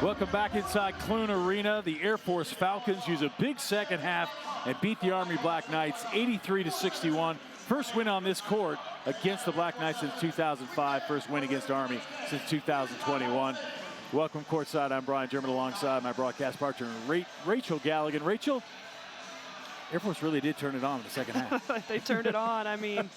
Welcome back inside Clune Arena. The Air Force Falcons use a big second half and beat the Army Black Knights 83-61. First win on this court against the Black Knights since 2005. First win against Army since 2021. Welcome courtside. I'm Brian German alongside my broadcast partner, Rachel Galligan. Rachel, Air Force really did turn it on in the second half. They turned it on. I mean,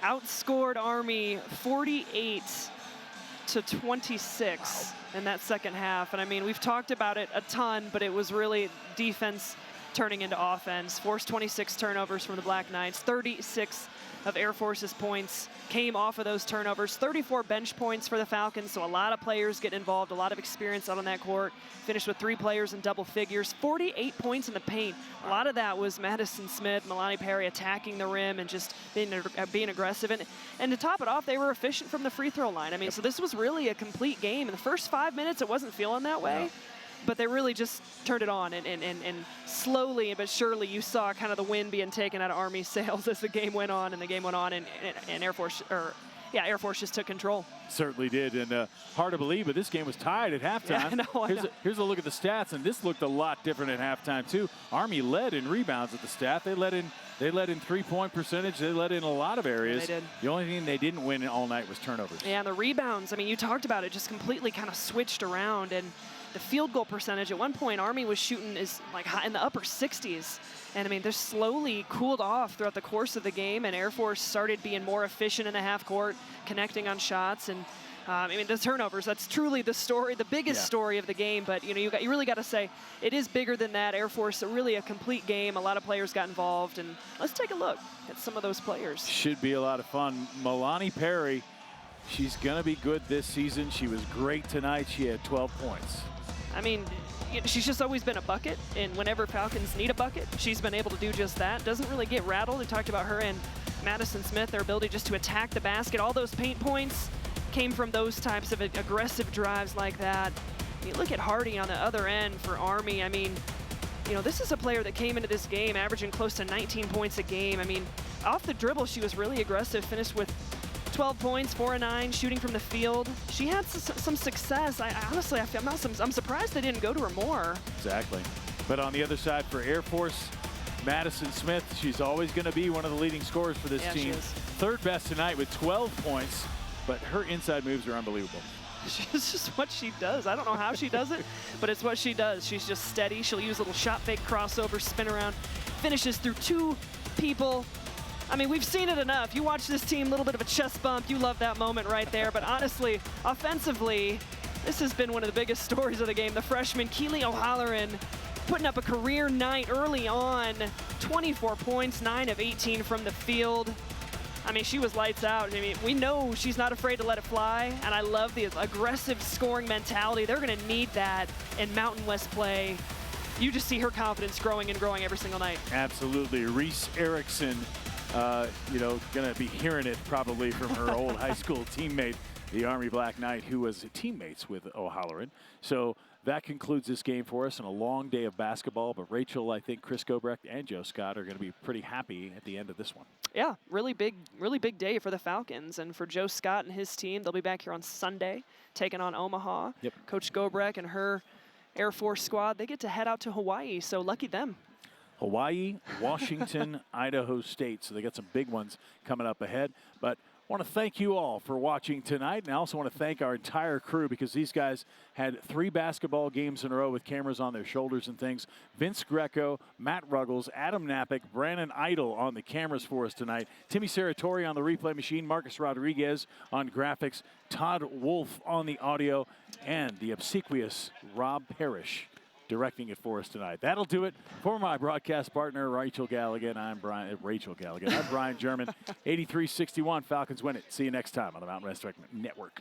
outscored Army 48-26 in that second half. And I mean, we've talked about it a ton, but it was really defense turning into offense. Forced 26 turnovers from the Black Knights. 36 of Air Force's points came off of those turnovers. 34 bench points for the Falcons, so a lot of players getting involved, a lot of experience out on that court. Finished with 3 players in double figures. 48 points in the paint. A lot of that was Madison Smith, Milani Perry attacking the rim and just being aggressive. And to top it off, they were efficient from the free throw line. I mean, so this was really a complete game. In the first 5 minutes, it wasn't feeling that way. But they really just turned it on, and slowly but surely you saw kind of the wind being taken out of Army's sails as the game went on, and Air Force just took control. Certainly did, and hard to believe, but this game was tied at halftime. Yeah, I know. Here's a look at the stats, and this looked a lot different at halftime too. Army led in rebounds at the stat. They led in 3-point percentage. They led in a lot of areas. They did. The only thing they didn't win all night was turnovers. Yeah, and the rebounds. I mean, you talked about it, just completely kind of switched around, and the field goal percentage at one point, Army was shooting like high in the upper 60s. And I mean, they're slowly cooled off throughout the course of the game, and Air Force started being more efficient in the half court, connecting on shots. And I mean, the turnovers, that's truly the story, the biggest story of the game. But you know, you really got to say it is bigger than that. Air Force, really a complete game. A lot of players got involved, and let's take a look at some of those players. Should be a lot of fun. Milani Perry, she's gonna be good this season. She was great tonight. She had 12 points. I mean, she's just always been a bucket, and whenever Falcons need a bucket, she's been able to do just that. Doesn't really get rattled. We talked about her and Madison Smith, their ability just to attack the basket. All those paint points came from those types of aggressive drives like that. You look at Hardy on the other end for Army. I mean, you know, this is a player that came into this game averaging close to 19 points a game. I mean, off the dribble, she was really aggressive, finished with 12 points, 4 of 9, shooting from the field. She had some success. Honestly, I'm surprised they didn't go to her more. Exactly. But on the other side for Air Force, Madison Smith, she's always going to be one of the leading scorers for this team. She is. Third best tonight with 12 points, but her inside moves are unbelievable. It's just what she does. I don't know how she does it, but it's what she does. She's just steady. She'll use a little shot fake crossover, spin around, finishes through 2 people. I mean, we've seen it enough. You watch this team, a little bit of a chest bump. You love that moment right there. But honestly, offensively, this has been one of the biggest stories of the game. The freshman, Keely O'Halloran, putting up a career night early on. 24 points, 9 of 18 from the field. I mean, she was lights out. I mean, we know she's not afraid to let it fly, and I love the aggressive scoring mentality. They're going to need that in Mountain West play. You just see her confidence growing and growing every single night. Absolutely. Reese Erickson, you know, going to be hearing it probably from her old high school teammate, the Army Black Knight, who was teammates with O'Halloran. So that concludes this game for us, and a long day of basketball. But Rachel, I think Chris Gobrecht and Joe Scott are going to be pretty happy at the end of this one. Yeah, really big day for the Falcons and for Joe Scott and his team. They'll be back here on Sunday, taking on Omaha. Yep. Coach Gobrecht and her Air Force squad, they get to head out to Hawaii, so lucky them. Hawaii, Washington, Idaho State. So they got some big ones coming up ahead. But I want to thank you all for watching tonight. And I also want to thank our entire crew, because these guys had 3 basketball games in a row with cameras on their shoulders and things. Vince Greco, Matt Ruggles, Adam Napick, Brandon Idle on the cameras for us tonight. Timmy Saratori on the replay machine, Marcus Rodriguez on graphics, Todd Wolf on the audio, and the obsequious Rob Parrish directing it for us tonight. That'll do it for my broadcast partner, Rachel Galligan. I'm Brian German. 83-61. Falcons win it. See you next time on the Mountain West Network.